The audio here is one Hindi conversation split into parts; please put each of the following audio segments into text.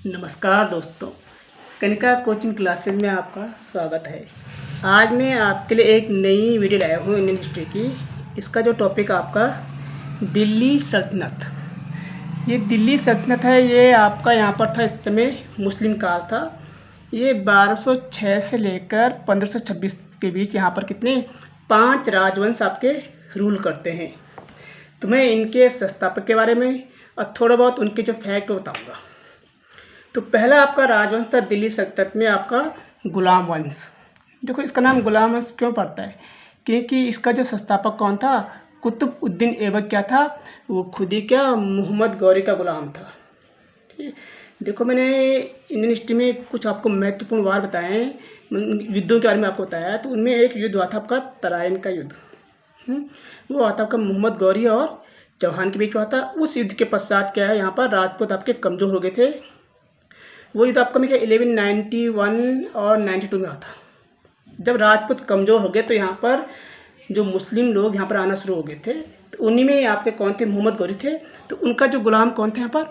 नमस्कार दोस्तों, कनिका कोचिंग क्लासेस में आपका स्वागत है। आज मैं आपके लिए एक नई वीडियो लाया हूँ इंडियन हिस्ट्री की। इसका जो टॉपिक आपका दिल्ली सल्तनत। ये दिल्ली सल्तनत है, ये आपका यहाँ पर था, इस समय मुस्लिम काल था। ये 1206 से लेकर 1526 के बीच यहाँ पर कितने 5 राजवंश आपके रूल करते हैं। तो मैं इनके संस्थापक के बारे में और थोड़ा बहुत उनके जो फैक्ट बताऊँगा। तो पहला आपका राजवंश था दिल्ली सल्तनत में आपका गुलाम वंश। देखो इसका नाम गुलाम वंश क्यों पड़ता है, क्योंकि इसका जो संस्थापक कौन था, कुतुबुद्दीन ऐबक क्या था, वो खुद ही क्या मोहम्मद गौरी का गुलाम था। ठीक, देखो मैंने इंडियन हिस्ट्री में कुछ आपको महत्वपूर्ण वार बताए हैं, युद्धों के बारे में आपको बताया। तो उनमें एक युद्ध हुआ था आपका तराइन का युद्ध। वो हुआ था आपका मोहम्मद गौरी और चौहान के बीच हुआ था। उस युद्ध के पश्चात क्या है, यहाँ पर राजपूत आपके कमज़ोर हो गए थे। वो युद्ध आपका मेरे 1191 और 92 में हुआ था। जब राजपूत कमज़ोर हो गए तो यहाँ पर जो मुस्लिम लोग यहाँ पर आना शुरू हो गए थे। तो उन्हीं में आपके कौन थे, मोहम्मद गौरी थे। तो उनका जो गुलाम कौन थे यहाँ पर,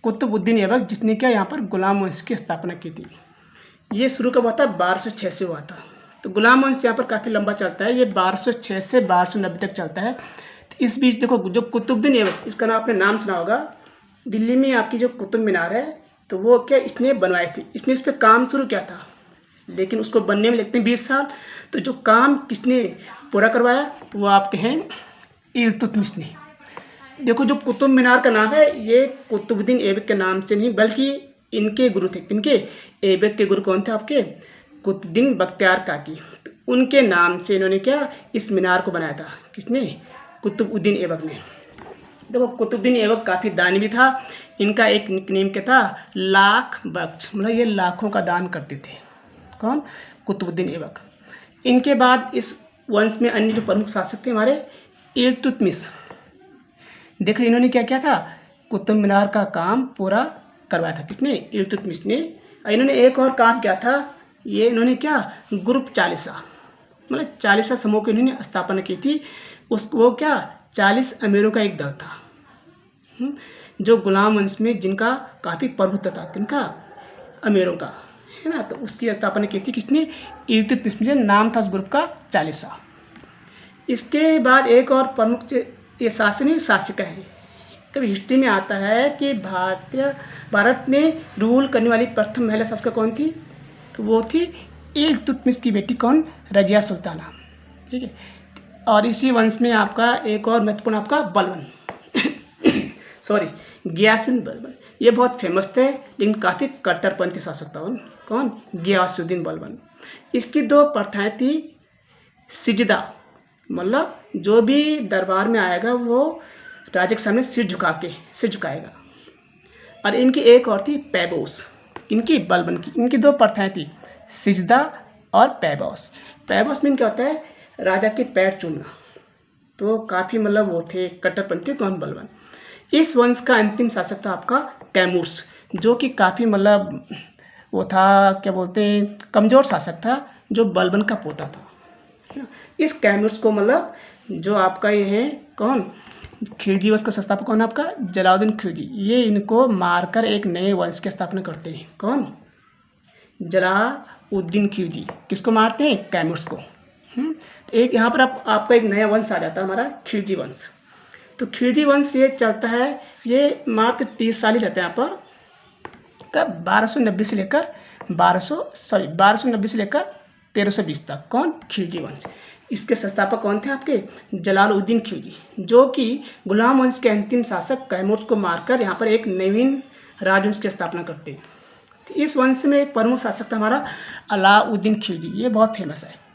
कुतुबुद्दीन ऐबक, जिसने क्या यहाँ पर गुलाम वंश की स्थापना की थी। ये शुरू कब हुआ था, 1206 से हुआ था। तो गुलाम वंश यहाँ पर काफ़ी लंबा चलता है, ये 1206 से 1290 तक चलता है। तो इस बीच देखो जो कुतुबुद्दीन ऐबक, इसका नाम आपने नाम सुना होगा। दिल्ली में आपकी जो कुतुब मीनार है, तो वो क्या इसने बनवाई थी। इसने इस पर काम शुरू किया था, लेकिन उसको बनने में लगते हैं 20 साल। तो जो काम किसने पूरा करवाया, वो आपके हैं इल्तुतमिश ने। देखो जो कुतुब मीनार का नाम है, ये कुतुबुद्दीन ऐबक के नाम से नहीं, बल्कि इनके गुरु थे। इनके ऐबक के गुरु कौन थे आपके, कुतुबुद्दीन बख्तियार काकी। तो उनके नाम से इन्होंने क्या इस मीनार को बनाया था। किसने, कुतुबुद्दीन ऐबक ने। देखो कुतुबुद्दीन ऐबक काफ़ी दानी भी था। इनका एक निकनेम क्या था, लाख बख्श, मतलब ये लाखों का दान करते थे। कौन, कुतुबुद्दीन ऐबक। इनके बाद इस वंश में अन्य जो प्रमुख शासक थे हमारे इल्तुतमिश। देखो इन्होंने क्या किया था, कुतुब मीनार का काम पूरा करवाया था। किसने, इल्तुतमिश ने। इन्होंने एक और काम किया था, ये इन्होंने क्या ग्रुप चालीसा, मतलब 40 समूह की इन्होंने स्थापना की थी। वो क्या 40 अमीरों का एक दल था, जो गुलाम वंश में जिनका काफ़ी प्रभुत्व था। किनका, अमीरों का, है ना। तो उसकी स्थापना की थी किसने, इल्तुतमिश ने। नाम था उस ग्रुप का 40। इसके बाद एक और प्रमुख ये शासनिक शासिका है। कभी हिस्ट्री में आता है कि भारत में रूल करने वाली प्रथम महिला शासिका कौन थी, तो वो थी इल्तुतमिश की बेटी कौन, रजिया सुल्ताना। ठीक है। और इसी वंश में आपका एक और महत्वपूर्ण आपका बलबन गियासुद्दीन बलबन। ये बहुत फेमस थे, लेकिन काफ़ी कट्टरपंथी शासक था। कौन, गियासुद्दीन बलबन। इसकी 2 प्रथाएं थी। सिजदा, मतलब जो भी दरबार में आएगा वो राजा के सामने सिर झुकाएगा। और इनकी एक और थी पैबोस, इनकी बलबन की। इनकी 2 प्रथाएं थी, सिजदा और पैबोस। पैबोस में क्या होता है, राजा के पैर चूमना। तो काफ़ी मतलब वो थे कट्टरपंथी। कौन, बलबन। इस वंश का अंतिम शासक था आपका कैमूर्स, जो कि काफ़ी मतलब वो था, क्या बोलते हैं, कमज़ोर शासक था, जो बलबन का पोता था। इस कैमूर्स को मतलब जो आपका ये है कौन, खिलजी वंश का संस्थापक कौन है आपका, जलालुद्दीन खिलजी। ये इनको मारकर एक नए वंश की स्थापना करते हैं। कौन, जलालुद्दीन खिलजी। किसको मारते हैं, कैमूर्स को। एक यहाँ पर आपका एक नया वंश आ जाता है, हमारा खिलजी वंश। तो खिलजी वंश ये चलता है, ये मात्र 30 साल ही रहता है यहाँ पर। कब, 1290 से लेकर 1320 तक। कौन, खिलजी वंश। इसके संस्थापक कौन थे आपके, जलालुद्दीन खिलजी, जो कि गुलाम वंश के अंतिम शासक कैमूर्स को मारकर यहाँ पर एक नवीन राजवंश की स्थापना करते हैं। तो इस वंश में एक प्रमुख शासक था हमारा अलाउद्दीन खिलजी। ये बहुत फेमस है।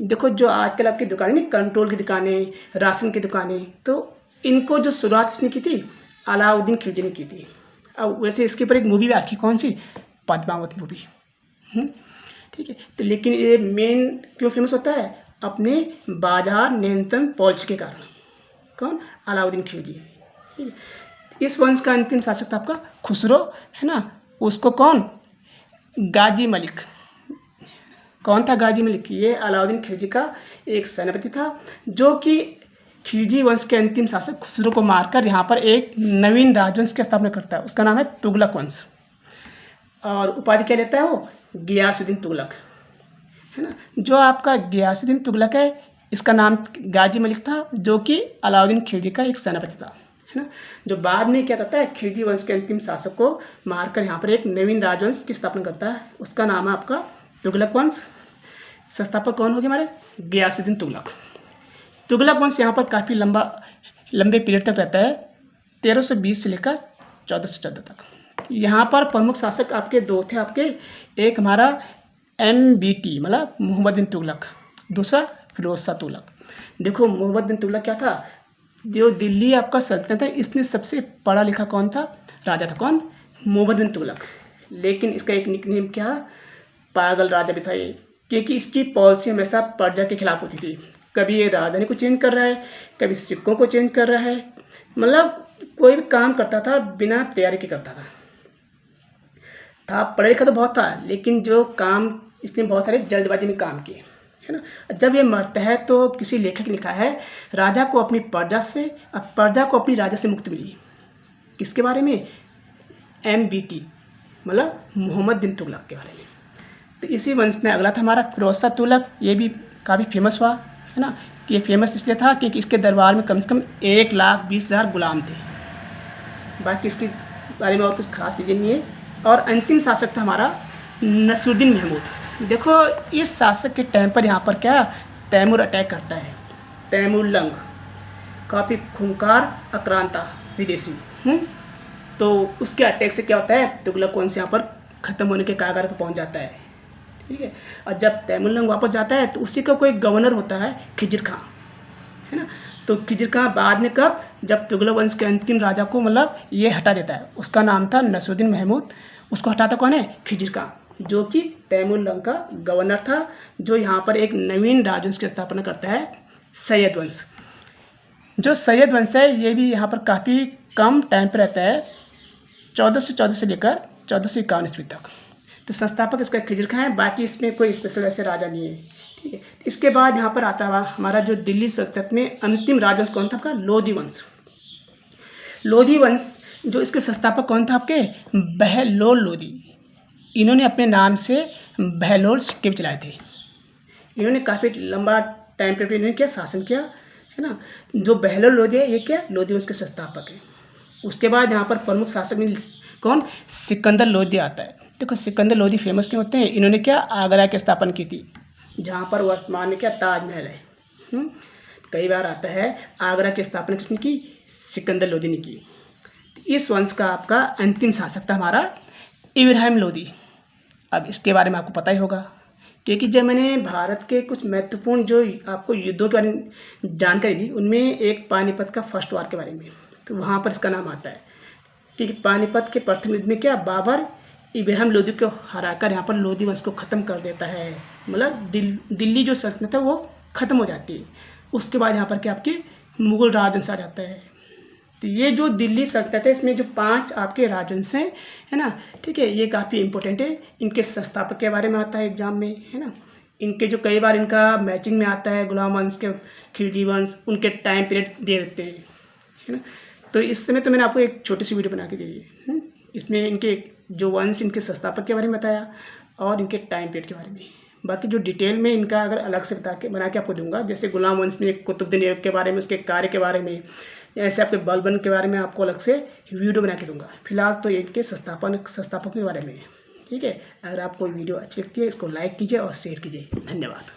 देखो जो आजकल आपकी दुकानें नहीं, कंट्रोल की दुकानें, राशन की दुकानें, तो इनको जो शुरुआत किसने की थी, अलाउद्दीन खिलजी ने की थी। अब वैसे इसके ऊपर एक मूवी भी आखिर कौन सी, पद्मावत मूवी। ठीक है। तो लेकिन ये मेन क्यों फेमस होता है, अपने बाजार नियंत्रण पॉलिसी के कारण। कौन, अलाउद्दीन खिलजी। ठीक है। इस वंश का अंतिम शासक था आपका खुसरो, है ना। उसको कौन, गाजी मलिक। कौन था, गाजी मलिक। ये अलाउद्दीन खिलजी का एक सेनापति था, जो कि खिलजी वंश के अंतिम शासक खुसरो को मारकर यहाँ पर एक नवीन राजवंश की स्थापना करता है। उसका नाम है तुगलक वंश। और उपाधि क्या लेता है वो, गियासुद्दीन तुगलक, है ना। जो आपका गियासुद्दीन तुगलक है, इसका नाम गाजी मलिक था, जो कि अलाउद्दीन खिलजी का एक सेनापति था, है ना। जो बाद में क्या करता है, खिलजी वंश के अंतिम शासक को मारकर यहाँ पर एक नवीन राजवंश की स्थापना करता है, उसका नाम है आपका तुगलक वंश। संस्थापक कौन हो गए हमारे, गियासुद्दीन तुगलक। तुगलक वंश यहाँ पर काफ़ी लंबे पीरियड तक रहता है, 1320 से लेकर 1414 तक। यहाँ पर प्रमुख शासक आपके दो थे आपके, एक हमारा MBT मतलब मोहम्मद बिन तुगलक, दूसरा फिरोज शाह तुगलक। देखो मोहम्मद बिन तुगलक क्या था, जो दिल्ली आपका सल्तनत है, इसमें सबसे पढ़ा लिखा कौन था, राजा था, कौन, मोहम्मद बिन तुगलक। लेकिन इसका एक निकनेम क्या, पागल राजा भी था ये, क्योंकि इसकी पॉलिसी हमेशा प्रजा के खिलाफ होती थी। कभी ये राजधानी को चेंज कर रहा है, कभी सिक्कों को चेंज कर रहा है, मतलब कोई भी काम करता था बिना तैयारी के करता था पढ़ा लिखा तो बहुत था, लेकिन जो काम इसने बहुत सारे जल्दबाजी में काम किए, है ना। जब ये मरता है तो किसी लेखक ने लिखा है, राजा को अपनी प्रजा से, अब प्रजा को अपनी राजा से मुक्ति मिली। किसके बारे में, MBT मतलब मोहम्मद बिन तुगलक के बारे में। तो इसी वंश में अगला था हमारा फिरोज शाह तुगलक। ये भी काफ़ी फेमस हुआ, है ना। कि ये फेमस इसलिए था क्योंकि इसके दरबार में कम से कम 1,20,000 गुलाम थे। बाकी इसके बारे में और कुछ खास चीज़ें नहीं है। और अंतिम शासक था हमारा नसरुद्दीन महमूद। देखो इस शासक के टाइम पर यहाँ पर क्या, तैमूर अटैक करता है, तैमूर लंग, काफ़ी खूंखार आक्रांता विदेशी। तो उसके अटैक से क्या होता है, तुगलक वंश यहाँ पर ख़त्म होने के कागार पर पहुँच जाता है, ठीक है। और जब तैमूर लंग वापस जाता है तो उसी का कोई गवर्नर होता है खिजिर खां, है ना। तो खिजिर खां बाद में कब, जब तुगलक वंश के अंतिम राजा को मतलब ये हटा देता है, उसका नाम था नसरुद्दीन महमूद। उसको हटाता कौन है, खिजिर खां, जो कि तैमूर लंग का गवर्नर था, जो यहाँ पर एक नवीन राजवंश की स्थापना करता है, सैयद वंश। जो सैयद वंश है ये भी यहाँ पर काफ़ी कम टाइम पर रहता है, 1414 से लेकर 1451 ईस्वी तक। तो संस्थापक इसका खिजिर खां है, बाकी इसमें कोई स्पेशल ऐसे राजा नहीं है, ठीक है। इसके बाद यहाँ पर आता हुआ हमारा जो दिल्ली सल्तनत में अंतिम राजवंश कौन था आपका, लोधी वंश। लोधी वंश जो इसके संस्थापक कौन था आपके, बहलोल लोधी। इन्होंने अपने नाम से बहलोल सिक्के भी चलाए थे। इन्होंने काफ़ी लंबा टाइम पीरियड इन्होंने क्या शासन किया, है ना। जो बहलोल लोधी है ये क्या, लोधी वंश के संस्थापक है। उसके बाद यहाँ पर प्रमुख शासक में कौन, सिकंदर लोधी आता है। देखो सिकंदर लोधी फेमस क्यों होते हैं, इन्होंने क्या आगरा की स्थापना की थी, जहाँ पर वर्तमान में क्या ताजमहल है। कई बार आता है आगरा की स्थापना किसने की, सिकंदर लोधी ने की। इस वंश का आपका अंतिम शासक था हमारा इब्राहिम लोधी। अब इसके बारे में आपको पता ही होगा, क्योंकि जब मैंने भारत के कुछ महत्वपूर्ण जो आपको युद्धों के बारे में जानकारी दी, उनमें एक पानीपत का फर्स्ट वार के बारे में, तो वहाँ पर इसका नाम आता है। क्योंकि पानीपत के प्रथम युद्ध में क्या, बाबर इब्राहिम लोधी को हराकर यहाँ पर लोधी वंश को ख़त्म कर देता है, मतलब दिल्ली जो सल्तनत है वो ख़त्म हो जाती है। उसके बाद यहाँ पर क्या आपके मुग़ल राजवंश आ जाता है। तो ये जो दिल्ली सल्तनत है इसमें जो 5 आपके राजवंश हैं, है ना, ठीक है, ये काफ़ी इंपॉर्टेंट है। इनके संस्थापक के बारे में आता है एग्जाम में, है ना। इनके जो कई बार इनका मैचिंग में आता है, गुलाम वंश के, खिलजी वंश, उनके टाइम पीरियड दे देते हैं, है ना। तो इस समय तो मैंने आपको एक छोटी सी वीडियो बना के दी है, इसमें इनके जो वंश, इनके संस्थापक के बारे में बताया और इनके टाइम पीरियड के बारे में। बाकी जो डिटेल में इनका अगर अलग से बना के आपको दूंगा, जैसे गुलाम वंश में कुतुबुद्दीन ऐबक के बारे में, उसके कार्य के बारे में, ऐसे आपके बलबन के बारे में आपको अलग से वीडियो बना के दूंगा। फिलहाल तो इनके संस्थापकों के बारे में, ठीक है। अगर आपको वीडियो अच्छी लगती है इसको लाइक कीजिए और शेयर कीजिए। धन्यवाद।